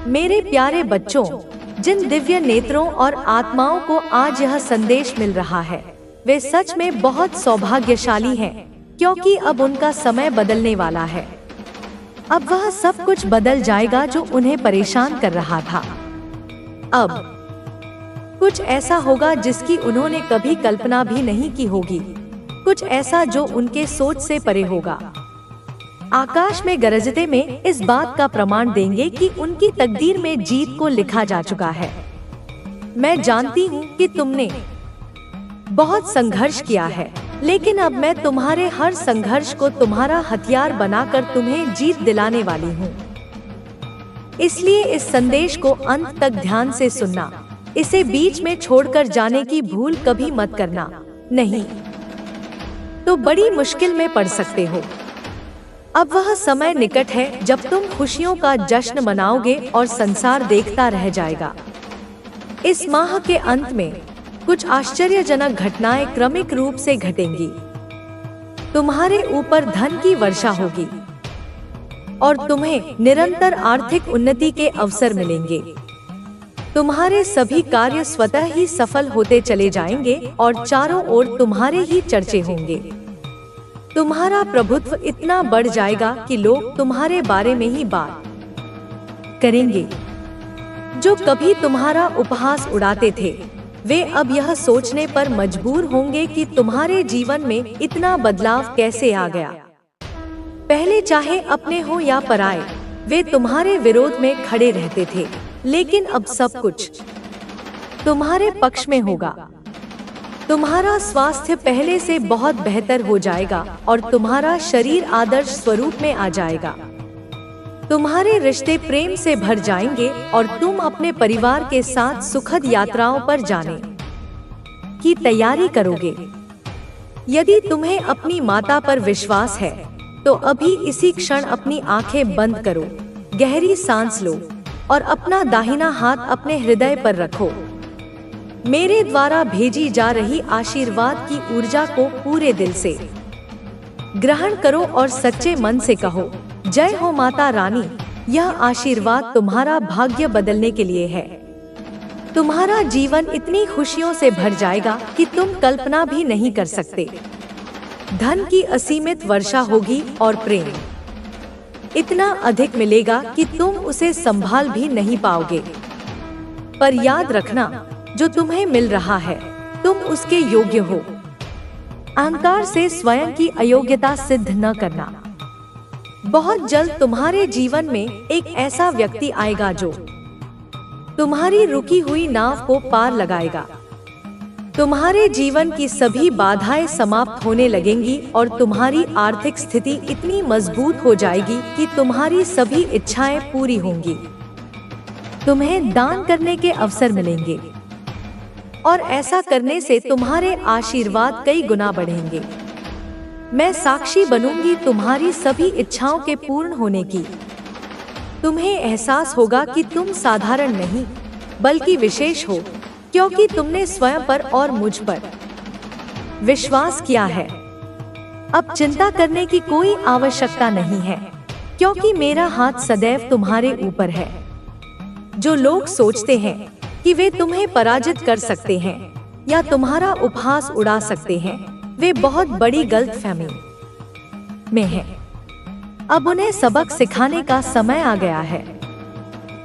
मेरे प्यारे बच्चों, जिन दिव्य नेत्रों और आत्माओं को आज यह संदेश मिल रहा है, वे सच में बहुत सौभाग्यशाली हैं, क्योंकि अब उनका समय बदलने वाला है। अब वह सब कुछ बदल जाएगा जो उन्हें परेशान कर रहा था। अब कुछ ऐसा होगा जिसकी उन्होंने कभी कल्पना भी नहीं की होगी, कुछ ऐसा जो उनके सोच से परे होगा। आकाश में गरजते में इस बात का प्रमाण देंगे कि उनकी तकदीर में जीत को लिखा जा चुका है। मैं जानती हूँ कि तुमने बहुत संघर्ष किया है, लेकिन अब मैं तुम्हारे हर संघर्ष को तुम्हारा हथियार बनाकर तुम्हें जीत दिलाने वाली हूँ। इसलिए इस संदेश को अंत तक ध्यान से सुनना, इसे बीच में छोड़कर जाने की भूल कभी मत करना, नहीं तो बड़ी मुश्किल में पड़ सकते हो। अब वह समय निकट है जब तुम खुशियों का जश्न मनाओगे और संसार देखता रह जाएगा। इस माह के अंत में कुछ आश्चर्यजनक घटनाएं क्रमिक रूप से घटेंगी। तुम्हारे ऊपर धन की वर्षा होगी और तुम्हें निरंतर आर्थिक उन्नति के अवसर मिलेंगे। तुम्हारे सभी कार्य स्वतः ही सफल होते चले जाएंगे और चारों ओर तुम्हारे ही चर्चे होंगे। तुम्हारा प्रभुत्व इतना बढ़ जाएगा कि लोग तुम्हारे बारे में ही बात करेंगे। जो कभी तुम्हारा उपहास उड़ाते थे, वे अब यह सोचने पर मजबूर होंगे कि तुम्हारे जीवन में इतना बदलाव कैसे आ गया। पहले चाहे अपने हो या पराये, वे तुम्हारे विरोध में खड़े रहते थे, लेकिन अब सब कुछ तुम्हारे पक्ष में होगा। तुम्हारा स्वास्थ्य पहले से बहुत बेहतर हो जाएगा और तुम्हारा शरीर आदर्श स्वरूप में आ जाएगा। तुम्हारे रिश्ते प्रेम से भर जाएंगे और तुम अपने परिवार के साथ सुखद यात्राओं पर जाने की तैयारी करोगे। यदि तुम्हें अपनी माता पर विश्वास है, तो अभी इसी क्षण अपनी आंखें बंद करो, गहरी सांस लो और अपना दाहिना हाथ अपने हृदय पर रखो। मेरे द्वारा भेजी जा रही आशीर्वाद की ऊर्जा को पूरे दिल से ग्रहण करो और सच्चे मन से कहो, जय हो माता रानी। यह आशीर्वाद तुम्हारा भाग्य बदलने के लिए है। तुम्हारा जीवन इतनी खुशियों से भर जाएगा कि तुम कल्पना भी नहीं कर सकते। धन की असीमित वर्षा होगी और प्रेम इतना अधिक मिलेगा कि तुम उसे संभाल भी नहीं पाओगे। पर याद रखना, जो तुम्हें मिल रहा है, तुम उसके योग्य हो। अहंकार से स्वयं की अयोग्यता सिद्ध न करना। बहुत जल्द तुम्हारे जीवन में एक ऐसा व्यक्ति आएगा जो तुम्हारी रुकी हुई नाव को पार लगाएगा। तुम्हारे जीवन की सभी बाधाएं समाप्त होने लगेंगी और तुम्हारी आर्थिक स्थिति इतनी मजबूत हो जाएगी कि तुम्हारी सभी इच्छाएं पूरी होंगी। तुम्हें दान करने के अवसर मिलेंगे और ऐसा करने से तुम्हारे आशीर्वाद कई गुना बढ़ेंगे। मैं साक्षी बनूंगी तुम्हारी सभी इच्छाओं के पूर्ण होने की। तुम्हें एहसास होगा कि तुम साधारण नहीं, बल्कि विशेष हो, क्योंकि तुमने स्वयं पर और मुझ पर विश्वास किया है। अब चिंता करने की कोई आवश्यकता नहीं है, क्योंकि मेरा हाथ सदैव तुम्हारे ऊपर है। जो लोग सोचते हैं कि वे तुम्हें पराजित कर सकते हैं या तुम्हारा उपहास उड़ा सकते हैं, वे बहुत बड़ी गलतफहमी में हैं। अब उन्हें सबक सिखाने का समय आ गया है।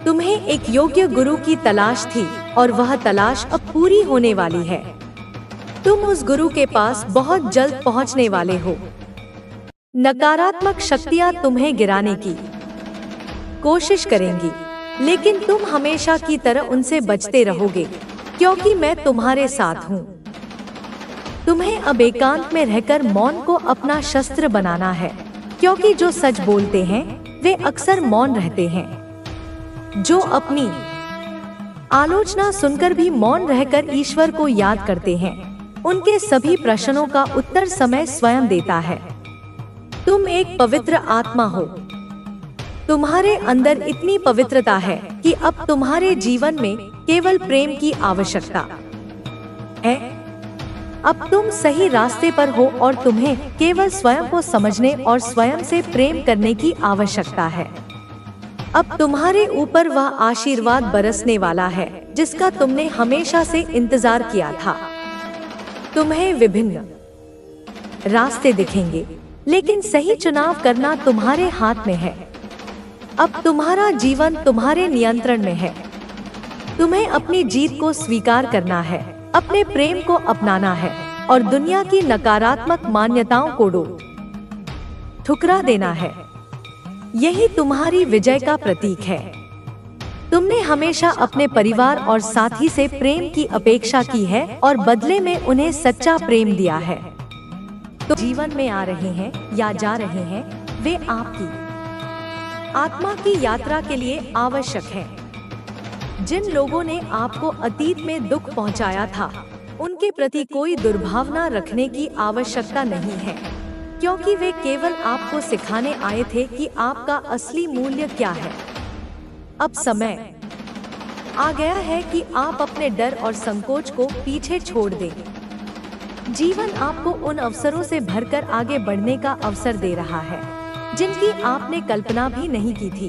तुम्हें एक योग्य गुरु की तलाश थी और वह तलाश अब पूरी होने वाली है। तुम उस गुरु के पास बहुत जल्द पहुंचने वाले हो। नकारात्मक शक्तियां तुम्हें गिराने की कोशिश करेंगी, लेकिन तुम हमेशा की तरह उनसे बचते रहोगे, क्योंकि मैं तुम्हारे साथ हूँ। तुम्हें अब एकांत में रहकर मौन को अपना शस्त्र बनाना है, क्योंकि जो सच बोलते हैं वे अक्सर मौन रहते हैं। जो अपनी आलोचना सुनकर भी मौन रहकर ईश्वर को याद करते हैं, उनके सभी प्रश्नों का उत्तर समय स्वयं देता है। तुम एक पवित्र आत्मा हो। तुम्हारे अंदर इतनी पवित्रता है कि अब तुम्हारे जीवन में केवल प्रेम की आवश्यकता है। अब तुम सही रास्ते पर हो और तुम्हें केवल स्वयं को समझने और स्वयं से प्रेम करने की आवश्यकता है। अब तुम्हारे ऊपर वह आशीर्वाद बरसने वाला है जिसका तुमने हमेशा से इंतजार किया था। तुम्हें विभिन्न रास्ते दिखेंगे, लेकिन सही चुनाव करना तुम्हारे हाथ में है। अब तुम्हारा जीवन तुम्हारे नियंत्रण में है। तुम्हें अपनी जीत को स्वीकार करना है, अपने प्रेम को अपनाना है और दुनिया की नकारात्मक मान्यताओं को ठुकरा देना है। यही तुम्हारी विजय का प्रतीक है। तुमने हमेशा अपने परिवार और साथी से प्रेम की अपेक्षा की है और बदले में उन्हें सच्चा प्रेम दिया है। तो जीवन में आ रहे हैं या जा रहे हैं, वे आपकी आत्मा की यात्रा के लिए आवश्यक हैं। जिन लोगों ने आपको अतीत में दुख पहुंचाया था, उनके प्रति कोई दुर्भावना रखने की आवश्यकता नहीं है, क्योंकि वे केवल आपको सिखाने आए थे कि आपका असली मूल्य क्या है। अब समय आ गया है कि आप अपने डर और संकोच को पीछे छोड़ दें। जीवन आपको उन अवसरों से भरकर आगे बढ़ने का अवसर दे रहा है जिनकी आपने कल्पना भी नहीं की थी।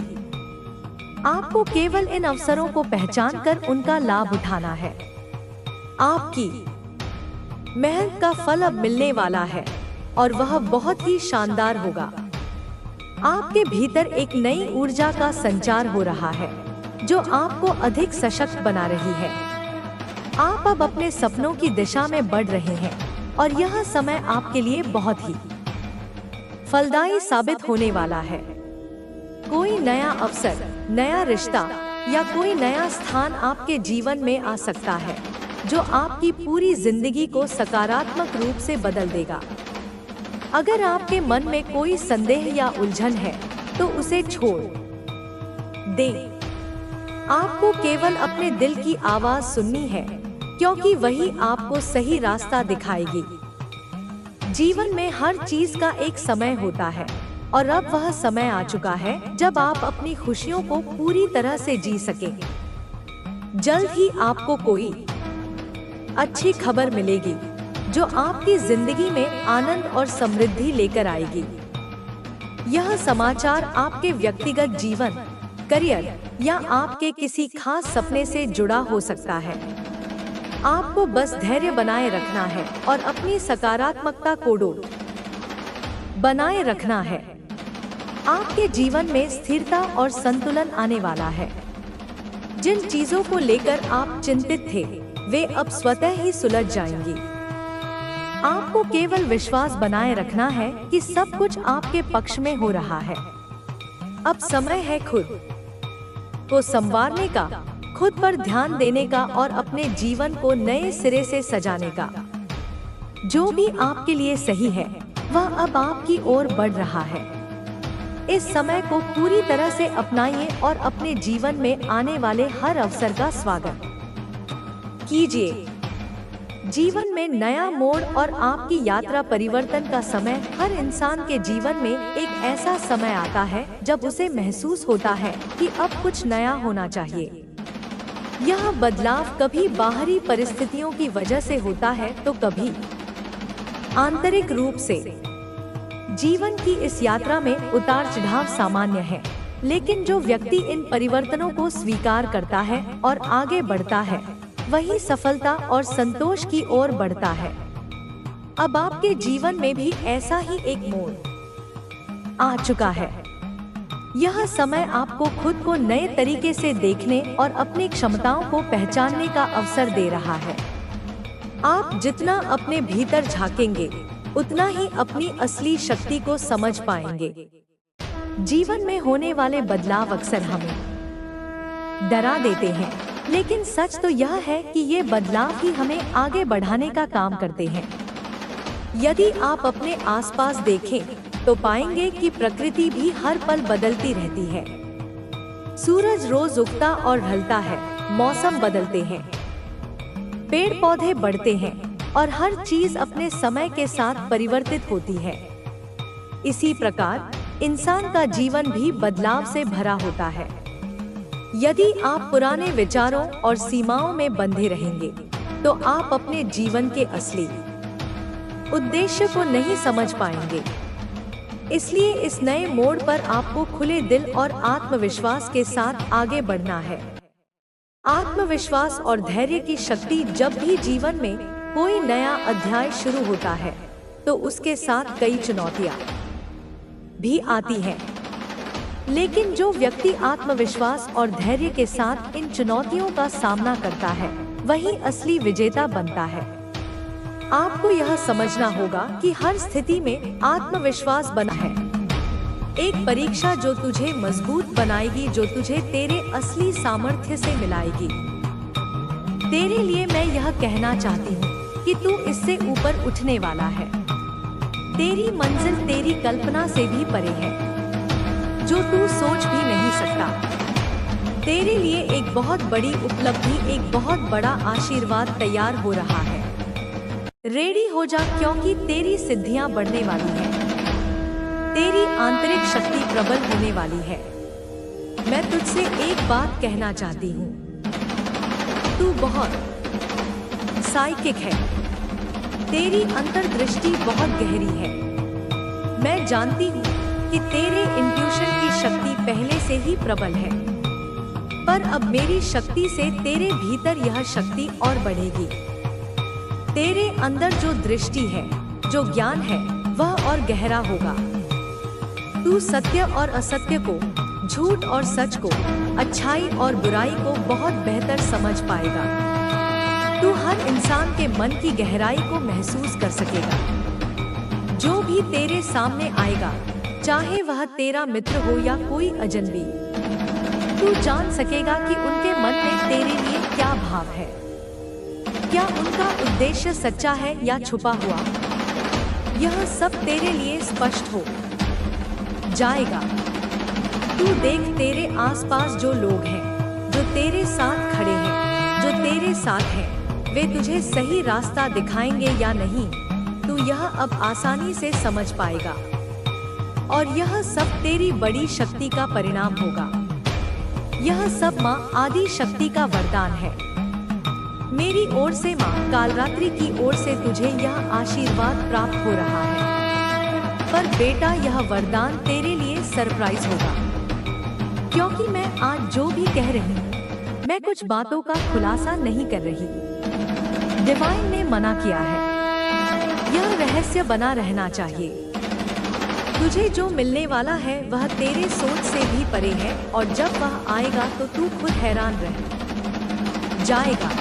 आपको केवल इन अवसरों को पहचान कर उनका लाभ उठाना है। आपकी मेहनत का फल अब मिलने वाला है और वह बहुत ही शानदार होगा। आपके भीतर एक नई ऊर्जा का संचार हो रहा है जो आपको अधिक सशक्त बना रही है। आप अब अपने सपनों की दिशा में बढ़ रहे हैं और यह समय आपके लिए बहुत ही फलदायी साबित होने वाला है। कोई नया अवसर, नया रिश्ता या कोई नया स्थान आपके जीवन में आ सकता है जो आपकी पूरी जिंदगी को सकारात्मक रूप से बदल देगा। अगर आपके मन में कोई संदेह या उलझन है तो उसे छोड़ दें। आपको केवल अपने दिल की आवाज सुननी है, क्योंकि वही आपको सही रास्ता दिखाएगी। जीवन में हर चीज का एक समय होता है और अब वह समय आ चुका है जब आप अपनी खुशियों को पूरी तरह से जी सकें। जल्द ही आपको कोई अच्छी खबर मिलेगी जो आपकी जिंदगी में आनंद और समृद्धि लेकर आएगी। यह समाचार आपके व्यक्तिगत जीवन, करियर या आपके किसी खास सपने से जुड़ा हो सकता है। आपको बस धैर्य बनाए रखना है और अपनी सकारात्मकता को बनाए रखना है। आपके जीवन में स्थिरता और संतुलन आने वाला है। जिन चीजों को लेकर आप चिंतित थे, वे अब स्वतः ही सुलझ जाएंगी। आपको केवल विश्वास बनाए रखना है कि सब कुछ आपके पक्ष में हो रहा है। अब समय है खुद को संवारने का, खुद पर ध्यान देने का और अपने जीवन को नए सिरे से सजाने का। जो भी आपके लिए सही है, वह अब आपकी ओर बढ़ रहा है। इस समय को पूरी तरह से अपनाइए और अपने जीवन में आने वाले हर अवसर का स्वागत कीजिए। जीवन में नया मोड़ और आपकी यात्रा परिवर्तन का समय हर इंसान के जीवन में एक ऐसा समय आता है जब उसे महसूस होता है कि अब कुछ नया होना चाहिए। यह बदलाव कभी बाहरी परिस्थितियों की वजह से होता है तो कभी आंतरिक रूप से। जीवन की इस यात्रा में उतार चढ़ाव सामान्य है, लेकिन जो व्यक्ति इन परिवर्तनों को स्वीकार करता है और आगे बढ़ता है, वही सफलता और संतोष की ओर बढ़ता है। अब आपके जीवन में भी ऐसा ही एक मोड़ आ चुका है। यह समय आपको खुद को नए तरीके से देखने और अपनी क्षमताओं को पहचानने का अवसर दे रहा है। आप जितना अपने भीतर झांकेंगे, उतना ही अपनी असली शक्ति को समझ पाएंगे। जीवन में होने वाले बदलाव अक्सर हमें डरा देते हैं, लेकिन सच तो यह है कि ये बदलाव ही हमें आगे बढ़ाने का काम करते हैं। यदि आप अपने आसपास देखें तो पाएंगे कि प्रकृति भी हर पल बदलती रहती है। सूरज रोज उगता और ढलता है, मौसम बदलते हैं, पेड़ पौधे बढ़ते हैं और हर चीज अपने समय के साथ परिवर्तित होती है। इसी प्रकार इंसान का जीवन भी बदलाव से भरा होता है। यदि आप पुराने विचारों और सीमाओं में बंधे रहेंगे, तो आप अपने जीवन के असली उद्देश्य को नहीं समझ पाएंगे। इसलिए इस नए मोड़ पर आपको खुले दिल और आत्मविश्वास के साथ आगे बढ़ना है। आत्मविश्वास और धैर्य की शक्ति, जब भी जीवन में कोई नया अध्याय शुरू होता है तो उसके साथ कई चुनौतियां भी आती हैं। लेकिन जो व्यक्ति आत्मविश्वास और धैर्य के साथ इन चुनौतियों का सामना करता है, वही असली विजेता बनता है। आपको यह समझना होगा कि हर स्थिति में आत्मविश्वास बना है एक परीक्षा जो तुझे मजबूत बनाएगी, जो तुझे तेरे असली सामर्थ्य से मिलाएगी। तेरे लिए मैं यह कहना चाहती हूँ कि तू इससे ऊपर उठने वाला है। तेरी मंजिल तेरी कल्पना से भी परे है, जो तू सोच भी नहीं सकता। तेरे लिए एक बहुत बड़ी उपलब्धि, एक बहुत बड़ा आशीर्वाद तैयार हो रहा है। रेडी हो जा, क्योंकि तेरी सिद्धियां बढ़ने वाली हैं। तेरी आंतरिक शक्ति प्रबल होने वाली है। मैं तुझसे एक बात कहना चाहती हूँ, तू बहुत साइकिक है। तेरी अंतर्दृष्टि बहुत गहरी है। मैं जानती हूँ कि तेरे इंट्यूशन की शक्ति पहले से ही प्रबल है, पर अब मेरी शक्ति से तेरे भीतर यह शक्ति और बढ़ेगी। तेरे अंदर जो दृष्टि है, जो ज्ञान है, वह और गहरा होगा। तू सत्य और असत्य को, झूठ और सच को, अच्छाई और बुराई को बहुत बेहतर समझ पाएगा। तू हर इंसान के मन की गहराई को महसूस कर सकेगा। जो भी तेरे सामने आएगा, चाहे वह तेरा मित्र हो या कोई अजनबी, तू जान सकेगा कि उनके मन में तेरे लिए क्या भाव है। क्या उनका उद्देश्य सच्चा है या छुपा हुआ, यह सब तेरे लिए स्पष्ट हो जाएगा। तू देख, तेरे आसपास जो लोग हैं, जो तेरे साथ खड़े हैं, जो तेरे साथ हैं, वे तुझे सही रास्ता दिखाएंगे या नहीं, तू यह अब आसानी से समझ पाएगा। और यह सब तेरी बड़ी शक्ति का परिणाम होगा। यह सब माँ आदि शक्ति का वरदान है। मेरी ओर से, माँ कालरात्रि की ओर से तुझे यह आशीर्वाद प्राप्त हो रहा है। पर बेटा, यह वरदान तेरे लिए सरप्राइज होगा, क्योंकि मैं आज जो भी कह रही हूँ, मैं कुछ बातों का खुलासा नहीं कर रही। डिवाइन ने मना किया है, यह रहस्य बना रहना चाहिए। तुझे जो मिलने वाला है वह तेरे सोच से भी परे है, और जब वह आएगा तो तू खुद हैरान रह जाएगा।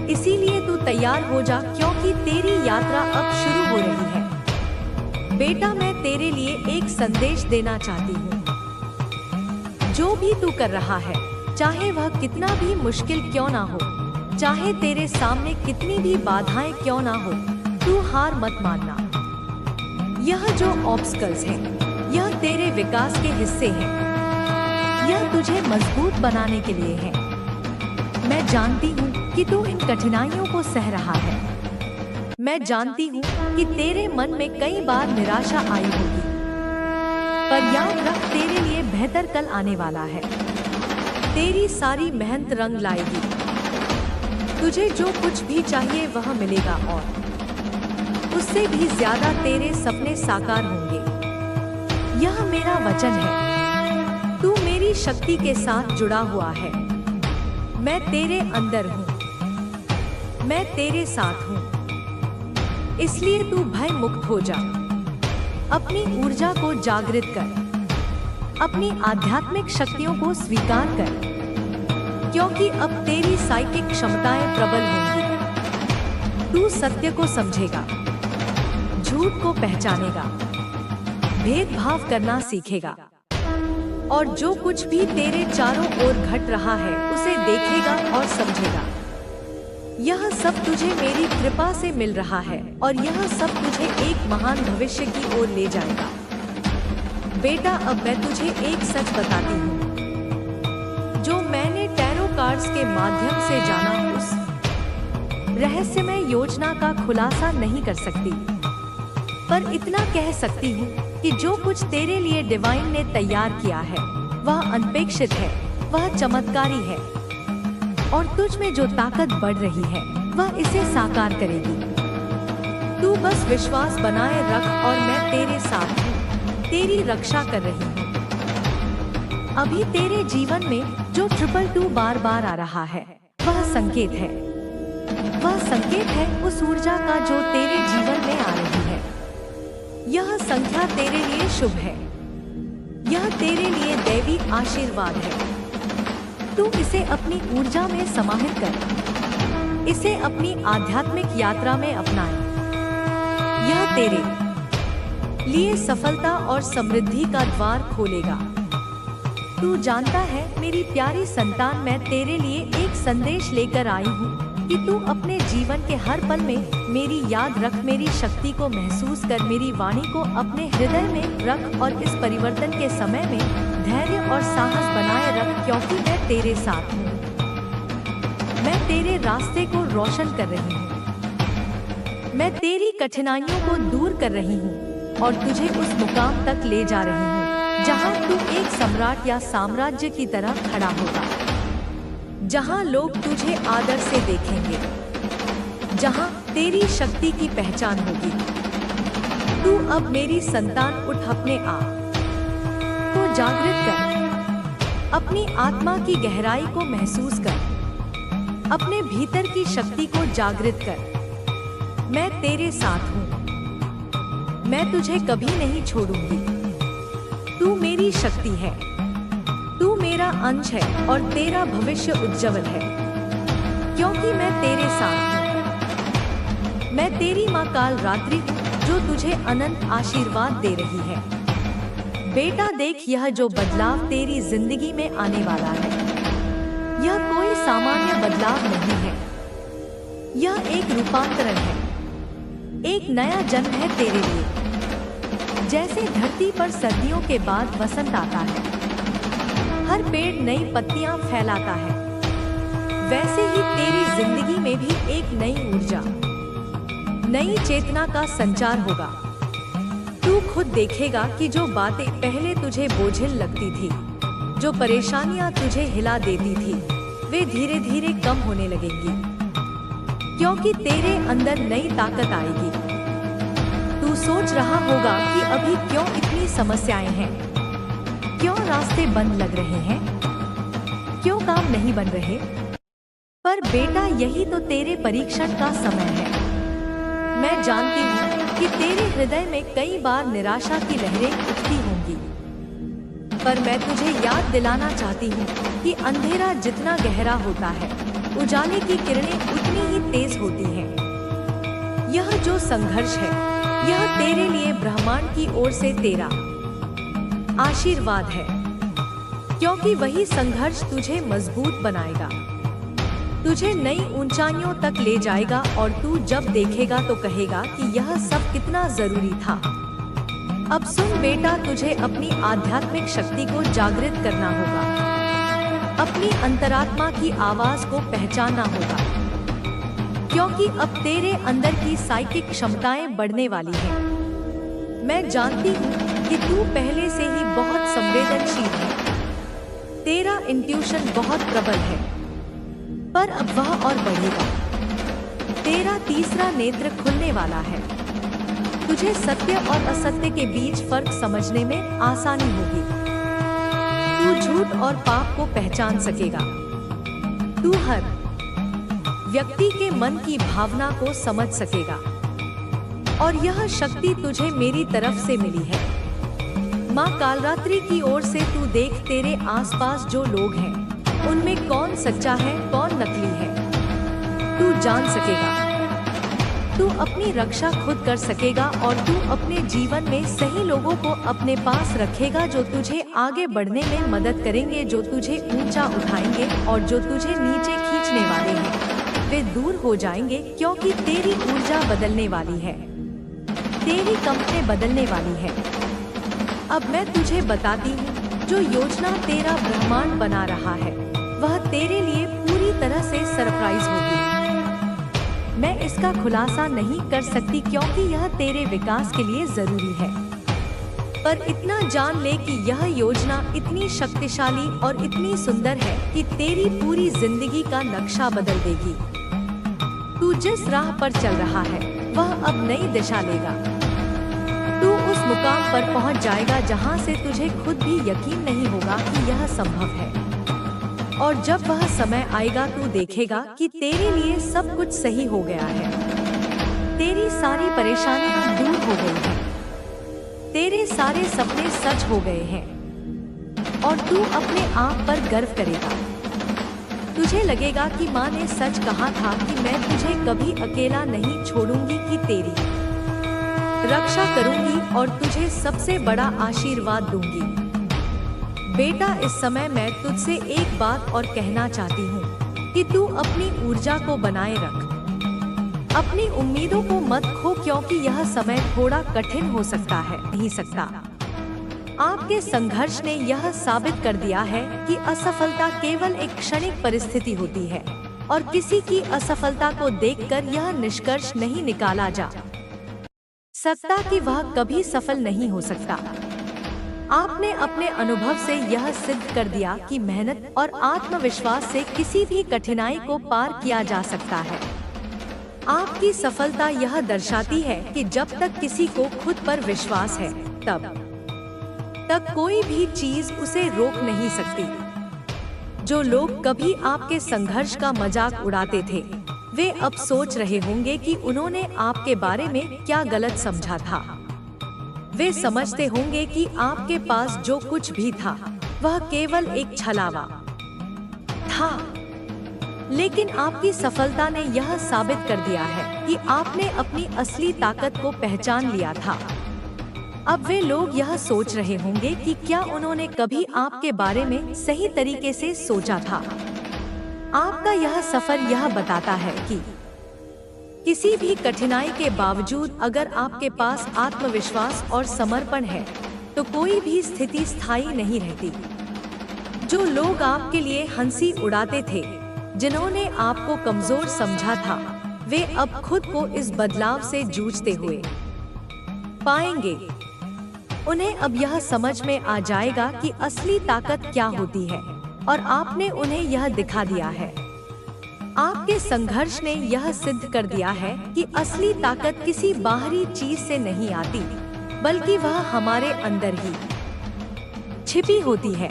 इसीलिए तू तैयार हो जा, क्योंकि तेरी यात्रा अब शुरू हो रही है। बेटा, मैं तेरे लिए एक संदेश देना चाहती हूँ। जो भी तू कर रहा है, चाहे वह कितना भी मुश्किल क्यों ना हो, चाहे तेरे सामने कितनी भी बाधाएं क्यों ना हो, तू हार मत मानना। यह जो ऑब्स्टकल्स हैं, यह तेरे विकास के हिस्से हैं। यह तुझे मजबूत बनाने के लिए है। मैं जानती हूँ कि तू इन कठिनाइयों को सह रहा है। मैं जानती हूँ कि तेरे मन में कई बार निराशा आई होगी, पर याद रख, तेरे लिए बेहतर कल आने वाला है। तेरी सारी मेहनत रंग लाएगी। तुझे जो कुछ भी चाहिए वह मिलेगा, और उससे भी ज्यादा तेरे सपने साकार होंगे। यह मेरा वचन है। तू मेरी शक्ति के साथ जुड़ा हुआ है। मैं तेरे अंदर हूँ, मैं तेरे साथ हूँ। इसलिए तू भय मुक्त हो जा। अपनी ऊर्जा को जागृत कर, अपनी आध्यात्मिक शक्तियों को स्वीकार कर, क्योंकि अब तेरी साइकिक क्षमताएं प्रबल होंगी। तू सत्य को समझेगा, झूठ को पहचानेगा, भेदभाव करना सीखेगा, और जो कुछ भी तेरे चारों ओर घट रहा है उसे देखेगा और समझेगा। यह सब तुझे मेरी कृपा से मिल रहा है, और यह सब तुझे एक महान भविष्य की ओर ले जाएगा। बेटा, अब मैं तुझे एक सच बताती हूँ, जो मैंने टैरो कार्ड्स के माध्यम से जाना। उस रहस्यमय योजना का खुलासा नहीं कर सकती, पर इतना कह सकती हूँ कि जो कुछ तेरे लिए डिवाइन ने तैयार किया है वह अनपेक्षित है, वह चमत्कारी है, और तुझ में जो ताकत बढ़ रही है वह इसे साकार करेगी। तू बस विश्वास बनाए रख, और मैं तेरे साथ हूँ। तेरी रक्षा कर रही हूँ। अभी तेरे जीवन में जो 222 बार बार आ रहा है, वह संकेत है। वह संकेत है उस ऊर्जा का जो तेरे जीवन में आ रही है। यह संख्या तेरे लिए शुभ है। यह तेरे लिए दैवी आशीर्वाद है। तू इसे अपनी ऊर्जा में समाहित कर, इसे अपनी आध्यात्मिक यात्रा में अपनाए। यह तेरे लिए सफलता और समृद्धि का द्वार खोलेगा। तू जानता है मेरी प्यारी संतान, मैं तेरे लिए एक संदेश लेकर आई हूँ कि तू अपने जीवन के हर पल में मेरी याद रख, मेरी शक्ति को महसूस कर, मेरी वाणी को अपने हृदय में रख और इस परिवर्तन के समय में धैर्य और साहस बनाए रख, क्योंकि मैं तेरे साथ हूँ। मैं तेरे रास्ते को रोशन कर रही हूँ। मैं तेरी कठिनाइयों को दूर कर रही हूँ और तुझे उस मुकाम तक ले जा रही हूँ जहाँ तू एक सम्राट या साम्राज्य की तरह खड़ा होगा, जहाँ लोग तुझे आदर से देखेंगे, जहाँ तेरी शक्ति की पहचान होगी। तू अब मेरी संतान उठ, अपने आप को जागृत कर, अपनी आत्मा की गहराई को महसूस कर, अपने भीतर की शक्ति को जागृत कर। मैं तेरे साथ हूँ। मैं तुझे कभी नहीं छोड़ूंगी। तू मेरी शक्ति है। तू मेरा अंश है और तेरा भविष्य उज्जवल है, क्योंकि मैं तेरे साथ हूँ। मैं तेरी माँ काल रात्रि हूँ जो तुझे अनंत आशीर्वाद दे रही है। बेटा देख, यह जो बदलाव तेरी जिंदगी में आने वाला है, यह कोई सामान्य बदलाव नहीं है। यह एक रूपांतरण है, एक नया जन्म है तेरे लिए। जैसे धरती पर सर्दियों के बाद वसंत आता है, हर पेड़ नई पत्तियां फैलाता है, वैसे ही तेरी जिंदगी में भी एक नई ऊर्जा, नई चेतना का संचार होगा। तू खुद देखेगा कि जो बातें पहले तुझे बोझिल लगती थी, जो परेशानियां तुझे हिला देती थी, वे धीरे धीरे कम होने लगेंगी, क्योंकि तेरे अंदर नई ताकत आएगी। तू सोच रहा होगा कि अभी क्यों इतनी समस्याएं हैं, क्यों रास्ते बंद लग रहे हैं, क्यों काम नहीं बन रहे। पर बेटा, यही तो तेरे परीक्षण का समय है। मैं जानती हूँ कि तेरे हृदय में कई बार निराशा की लहरें उठती होंगी, पर मैं तुझे याद दिलाना चाहती हूँ कि अंधेरा जितना गहरा होता है, उजाले की किरणें उतनी ही तेज होती हैं। यह जो संघर्ष है, यह तेरे लिए ब्रह्मांड की ओर से तेरा आशीर्वाद है, क्योंकि वही संघर्ष तुझे मजबूत बनाएगा, तुझे नई ऊंचाइयों तक ले जाएगा और तू जब देखेगा तो कहेगा कि यह सब कितना जरूरी था। अब सुन बेटा, तुझे अपनी आध्यात्मिक शक्ति को जागृत करना होगा, अपनी अंतरात्मा की आवाज को पहचानना होगा, क्योंकि अब तेरे अंदर की साइकिक क्षमताएं बढ़ने वाली हैं। मैं जानती हूँ कि तू पहले से ही बहुत संवेदनशील है, तेरा इंट्यूशन बहुत प्रबल है, पर अब वह और बढ़ेगा। तेरा तीसरा नेत्र खुलने वाला है। तुझे सत्य और असत्य के बीच फर्क समझने में आसानी होगी। तू झूठ और पाप को पहचान सकेगा। तू हर व्यक्ति के मन की भावना को समझ सकेगा, और यह शक्ति तुझे मेरी तरफ से मिली है। माँ कालरात्रि की ओर से तू देख, तेरे आसपास जो लोग हैं, उनमें कौन सच्चा है, कौन नकली है, तू जान सकेगा। तू अपनी रक्षा खुद कर सकेगा और तू अपने जीवन में सही लोगों को अपने पास रखेगा, जो तुझे आगे बढ़ने में मदद करेंगे, जो तुझे ऊंचा उठाएंगे, और जो तुझे नीचे खींचने वाले हैं वे दूर हो जाएंगे, क्योंकि तेरी ऊर्जा बदलने वाली है, तेरी कंपनी बदलने वाली है। अब मैं तुझे बताती हूँ, जो योजना तेरा ब्रह्मांड बना रहा है, वह तेरे लिए पूरी तरह से सरप्राइज होगी। मैं इसका खुलासा नहीं कर सकती क्योंकि यह तेरे विकास के लिए जरूरी है, पर इतना जान ले कि यह योजना इतनी शक्तिशाली और इतनी सुंदर है कि तेरी पूरी जिंदगी का नक्शा बदल देगी। तू जिस राह पर चल रहा है, वह अब नई दिशा लेगा। तू उस मुकाम पर पहुंच जाएगा जहां से तुझे खुद भी यकीन नहीं होगा कि यह संभव है। और जब वह समय आएगा तू देखेगा कि तेरे लिए सब कुछ सही हो गया है, तेरी सारी परेशानियां दूर हो गई हैं, तेरे सारे सपने सच हो गए हैं और तू अपने आप पर गर्व करेगा। तुझे लगेगा कि माँ ने सच कहा था कि मैं तुझे कभी अकेला नहीं छोड़ूंगी, कि तेरी रक्षा करूंगी और तुझे सबसे बड़ा आशीर्वाद दूंगी। बेटा, इस समय मैं तुझसे एक बात और कहना चाहती हूँ कि तू अपनी ऊर्जा को बनाए रख, अपनी उम्मीदों को मत खो, क्योंकि यह समय थोड़ा कठिन हो सकता है। नहीं सकता। आपके संघर्ष ने यह साबित कर दिया है कि असफलता केवल एक क्षणिक परिस्थिति होती है और किसी की असफलता को देखकर यह निष्कर्ष नहीं निकाला जा सकता कि वह कभी सफल नहीं हो सकता। आपने अपने अनुभव से यह सिद्ध कर दिया कि मेहनत और आत्मविश्वास से किसी भी कठिनाई को पार किया जा सकता है। आपकी सफलता यह दर्शाती है कि जब तक किसी को खुद पर विश्वास है तब तक कोई भी चीज उसे रोक नहीं सकती। जो लोग कभी आपके संघर्ष का मजाक उड़ाते थे, वे अब सोच रहे होंगे कि उन्होंने आपके बारे में क्या गलत समझा था। वे समझते होंगे कि आपके पास जो कुछ भी था वह केवल एक छलावा था, लेकिन आपकी सफलता ने यह साबित कर दिया है कि आपने अपनी असली ताकत को पहचान लिया था। अब वे लोग यह सोच रहे होंगे कि क्या उन्होंने कभी आपके बारे में सही तरीके से सोचा था। आपका यह सफर यह बताता है कि किसी भी कठिनाई के बावजूद अगर आपके पास आत्मविश्वास और समर्पण है तो कोई भी स्थिति स्थायी नहीं रहती। जो लोग आपके लिए हंसी उड़ाते थे, जिन्होंने आपको कमजोर समझा था, वे अब खुद को इस बदलाव से जूझते हुए पाएंगे। उन्हें अब यह समझ में आ जाएगा कि असली ताकत क्या होती है और आपने उन्हें यह दिखा दिया है। आपके संघर्ष ने यह सिद्ध कर दिया है कि असली ताकत किसी बाहरी चीज से नहीं आती, बल्कि वह हमारे अंदर ही छिपी होती है।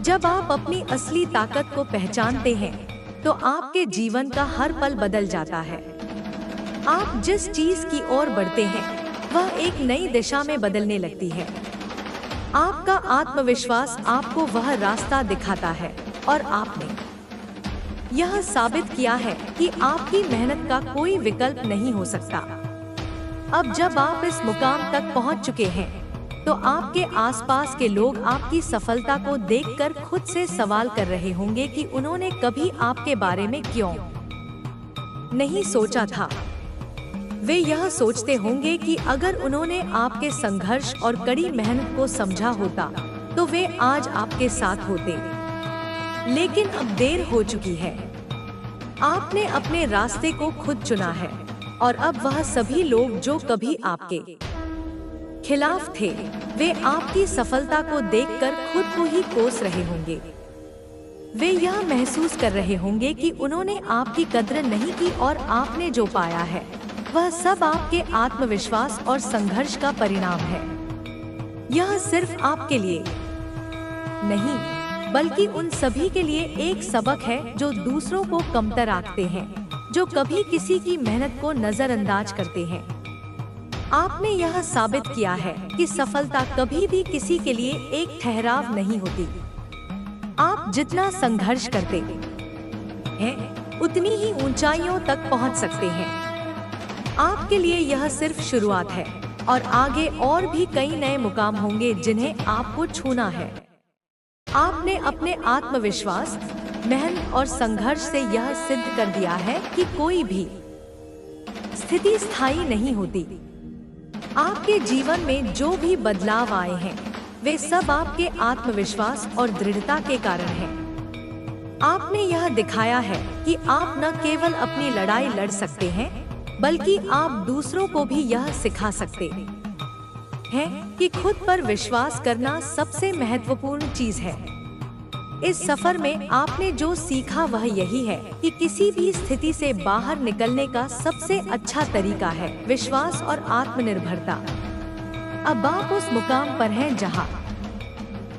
जब आप अपनी असली ताकत को पहचानते हैं तो आपके जीवन का हर पल बदल जाता है। आप जिस चीज की ओर बढ़ते हैं वह एक नई दिशा में बदलने लगती है। आपका आत्मविश्वास आपको वह रास्ता दिखाता है और आपने यह साबित किया है कि आपकी मेहनत का कोई विकल्प नहीं हो सकता। अब जब आप इस मुकाम तक पहुंच चुके हैं तो आपके आसपास के लोग आपकी सफलता को देखकर खुद से सवाल कर रहे होंगे कि उन्होंने कभी आपके बारे में क्यों नहीं सोचा था। वे यह सोचते होंगे कि अगर उन्होंने आपके संघर्ष और कड़ी मेहनत को समझा होता तो वे आज आपके साथ होते, लेकिन अब देर हो चुकी है। आपने अपने रास्ते को खुद चुना है और अब वह सभी लोग जो कभी आपके खिलाफ थे, वे आपकी सफलता को देखकर खुद को ही कोस रहे होंगे। वे यह महसूस कर रहे होंगे कि उन्होंने आपकी कद्र नहीं की और आपने जो पाया है वह सब आपके आत्मविश्वास और संघर्ष का परिणाम है। यह सिर्फ आपके लिए नहीं, बल्कि उन सभी के लिए एक सबक है जो दूसरों को कमतर आंकते हैं, जो कभी किसी की मेहनत को नजरअंदाज करते हैं। आपने यह साबित किया है कि सफलता कभी भी किसी के लिए एक ठहराव नहीं होती। आप जितना संघर्ष करते हैं उतनी ही ऊंचाइयों तक पहुंच सकते हैं। आपके लिए यह सिर्फ शुरुआत है और आगे और भी कई नए मुकाम होंगे जिन्हें आपको छूना है। आपने अपने आत्मविश्वास, मेहनत और संघर्ष से यह सिद्ध कर दिया है कि कोई भी स्थिति स्थायी नहीं होती। आपके जीवन में जो भी बदलाव आए हैं वे सब आपके आत्मविश्वास और दृढ़ता के कारण हैं। आपने यह दिखाया है कि आप न केवल अपनी लड़ाई लड़ सकते हैं, बल्कि आप दूसरों को भी यह सिखा सकते हैं कि खुद पर विश्वास करना सबसे महत्वपूर्ण चीज है। इस सफर में आपने जो सीखा वह यही है कि किसी भी स्थिति से बाहर निकलने का सबसे अच्छा तरीका है विश्वास और आत्मनिर्भरता। अब आप उस मुकाम पर हैं जहां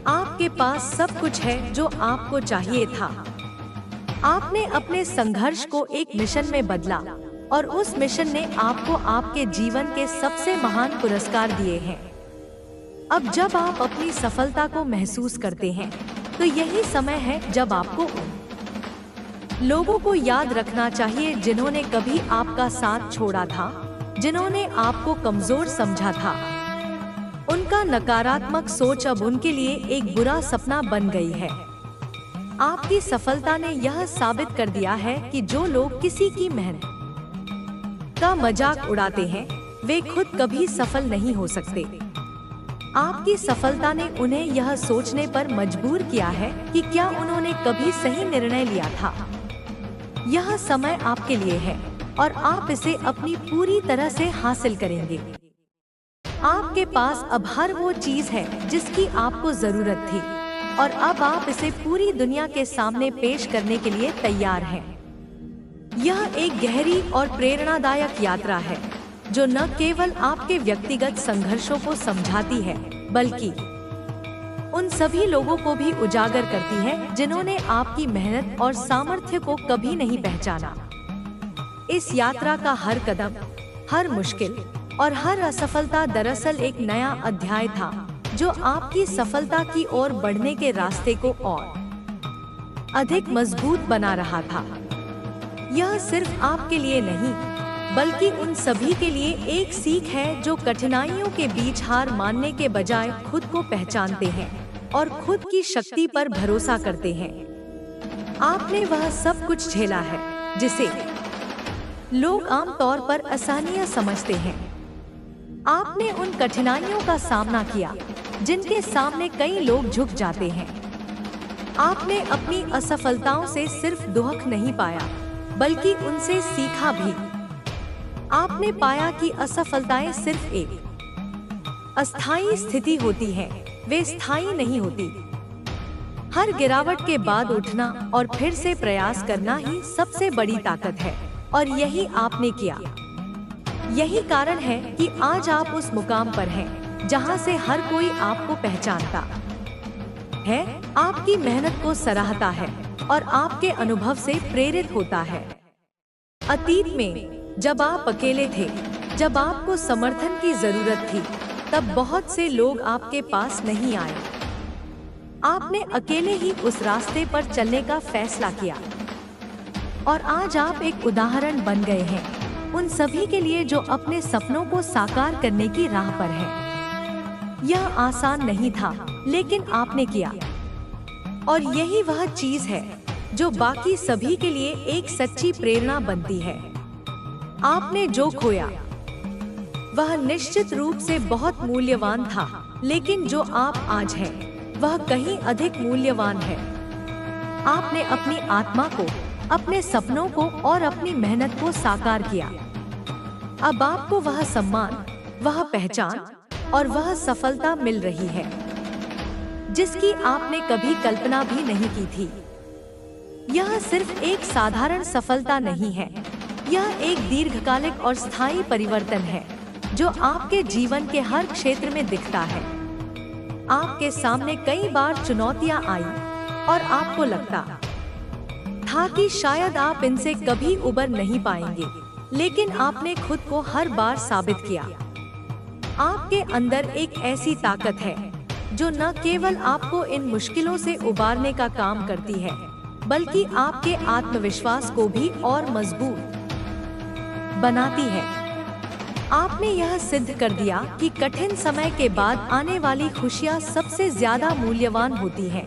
आपके पास सब कुछ है जो आपको चाहिए था। आपने अपने संघर्ष को एक मिशन में बदला और उस मिशन ने आपको आपके जीवन के सबसे महान पुरस्कार दिए हैं। अब जब आप अपनी सफलता को महसूस करते हैं तो यही समय है जब आपको उन लोगों को याद रखना चाहिए जिन्होंने कभी आपका साथ छोड़ा था, जिन्होंने आपको कमजोर समझा था। उनका नकारात्मक सोच अब उनके लिए एक बुरा सपना बन गई है। आपकी सफलता ने यह साबित कर दिया है कि जो लोग किसी की मेहनत का मजाक उड़ाते हैं वे खुद कभी सफल नहीं हो सकते। आपकी सफलता ने उन्हें यह सोचने पर मजबूर किया है कि क्या उन्होंने कभी सही निर्णय लिया था। यह समय आपके लिए है और आप इसे अपनी पूरी तरह से हासिल करेंगे। आपके पास अब हर वो चीज है जिसकी आपको जरूरत थी और अब आप इसे पूरी दुनिया के सामने पेश करने के लिए तैयार हैं। यह एक गहरी और प्रेरणादायक यात्रा है जो न केवल आपके व्यक्तिगत संघर्षों को समझाती है बल्कि उन सभी लोगों को भी उजागर करती है जिन्होंने आपकी मेहनत और सामर्थ्य को कभी नहीं पहचाना। इस यात्रा का हर कदम, हर मुश्किल और हर असफलता दरअसल एक नया अध्याय था जो आपकी सफलता की ओर बढ़ने के रास्ते को और अधिक मजबूत बना रहा था। यह सिर्फ आपके लिए नहीं बल्कि उन सभी के लिए एक सीख है जो कठिनाइयों के बीच हार मानने के बजाय खुद को पहचानते हैं और खुद की शक्ति पर भरोसा करते हैं। आपने वह सब कुछ झेला है जिसे लोग आमतौर पर आसानियां समझते हैं। आपने उन कठिनाइयों का सामना किया जिनके सामने कई लोग झुक जाते हैं। आपने अपनी असफलताओं से सिर्फ दुख नहीं पाया बल्कि उनसे सीखा भी। आपने पाया कि असफलताएं सिर्फ एक अस्थायी स्थिति होती हैं, वे स्थायी नहीं होती। हर गिरावट के बाद उठना और फिर से प्रयास करना ही सबसे बड़ी ताकत है और यही आपने किया। यही कारण है कि आज आप उस मुकाम पर हैं जहां से हर कोई आपको पहचानता है, आपकी मेहनत को सराहता है और आपके अनुभव से प्रेरित होता है। अतीत में जब आप अकेले थे, जब आपको समर्थन की जरूरत थी, तब बहुत से लोग आपके पास नहीं आए। आपने अकेले ही उस रास्ते पर चलने का फैसला किया और आज आप एक उदाहरण बन गए हैं उन सभी के लिए जो अपने सपनों को साकार करने की राह पर हैं। यह आसान नहीं था लेकिन आपने किया और यही वह चीज है जो बाकी सभी के लिए एक सच्ची प्रेरणा बनती है। आपने जो खोया वह निश्चित रूप से बहुत मूल्यवान था, लेकिन जो आप आज हैं वह कहीं अधिक मूल्यवान है। आपने अपनी आत्मा को, अपने सपनों को और अपनी मेहनत को साकार किया। अब आपको वह सम्मान, वह पहचान और वह सफलता मिल रही है जिसकी आपने कभी कल्पना भी नहीं की थी। यह सिर्फ एक साधारण सफलता नहीं है, यह एक दीर्घकालिक और स्थायी परिवर्तन है जो आपके जीवन के हर क्षेत्र में दिखता है। आपके सामने कई बार चुनौतियां आई और आपको लगता था कि शायद आप इनसे कभी उबर नहीं पाएंगे, लेकिन आपने खुद को हर बार साबित किया। आपके अंदर एक ऐसी ताकत है जो न केवल आपको इन मुश्किलों से उबारने का काम करती है बल्कि आपके आत्मविश्वास को भी और मजबूत बनाती है। आपने यह सिद्ध कर दिया कि कठिन समय के बाद आने वाली खुशियां सबसे ज्यादा मूल्यवान होती हैं,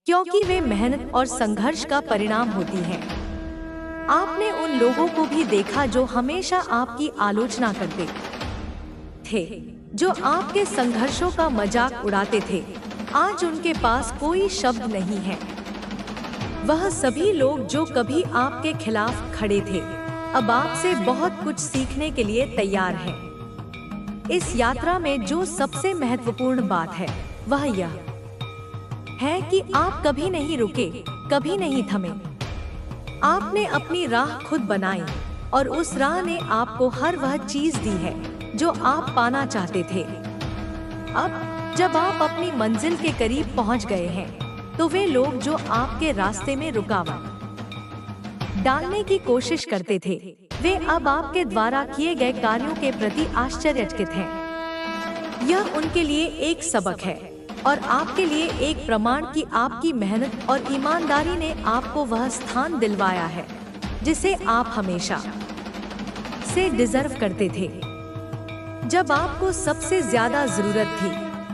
क्योंकि वे मेहनत और संघर्ष का परिणाम होती हैं। आपने उन लोगों को भी देखा जो हमेशा आपकी आलोचना करते थे, जो आपके संघर्षों का मजाक उड़ाते थे। आज उनके पास कोई शब्द नहीं है। वह सभी लोग जो कभी आपके खिलाफ खड़े थे अब आपसे बहुत कुछ सीखने के लिए तैयार हैं। इस यात्रा में जो सबसे महत्वपूर्ण बात है वह यह है कि आप कभी नहीं रुके, कभी नहीं थमे। आपने अपनी राह खुद बनाई और उस राह ने आपको हर वह चीज दी है जो आप पाना चाहते थे। अब जब आप अपनी मंजिल के करीब पहुंच गए हैं, तो वे लोग जो आपके रास्ते में रुकावट डालने की कोशिश करते थे, वे अब आपके द्वारा किए गए कार्यों के प्रति आश्चर्यचकित हैं। यह उनके लिए एक सबक है और आपके लिए एक प्रमाण कि आपकी मेहनत और ईमानदारी ने आपको वह स्थान दिलवाया है जिसे आप हमेशा से डिजर्व करते थे। जब आपको सबसे ज्यादा जरूरत थी,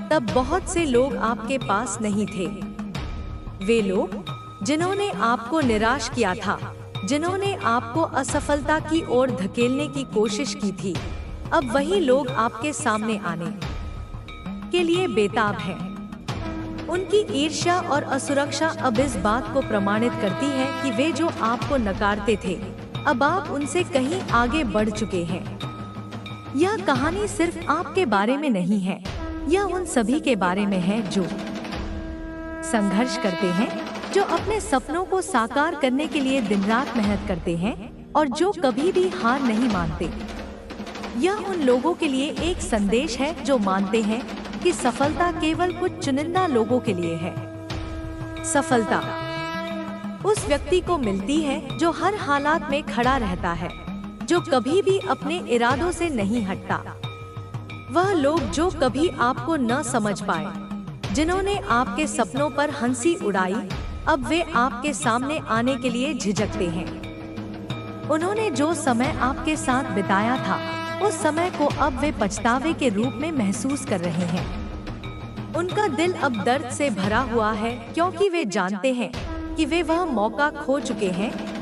तब बहुत से लोग आपके पास नहीं थे। वे लोग जिन्होंने आपको निराश किया था, जिन्होंने आपको असफलता की ओर धकेलने की कोशिश की थी, अब वही लोग आपके सामने आने के लिए बेताब हैं। उनकी ईर्ष्या और असुरक्षा अब इस बात को प्रमाणित करती है कि वे जो आपको नकारते थे, अब आप उनसे कहीं आगे बढ़ चुके हैं। यह कहानी सिर्फ आपके बारे में नहीं है, यह उन सभी के बारे में है जो संघर्ष करते हैं, जो अपने सपनों को साकार करने के लिए दिन रात मेहनत करते हैं और जो कभी भी हार नहीं मानते। यह उन लोगों के लिए एक संदेश है जो मानते हैं कि सफलता केवल कुछ चुनिंदा लोगों के लिए है। सफलता उस व्यक्ति को मिलती है जो हर हालात में खड़ा रहता है, जो कभी भी अपने इरादों से नहीं हटता। वह लोग जो कभी आपको न समझ पाए, जिन्होंने आपके सपनों पर हंसी उड़ाई, अब वे आपके सामने आने के लिए झिझकते हैं। उन्होंने जो समय आपके साथ बिताया था, उस समय को अब वे पछतावे के रूप में महसूस कर रहे हैं। उनका दिल अब दर्द से भरा हुआ है, क्योंकि वे जानते हैं कि वे वह मौका खो चुके हैं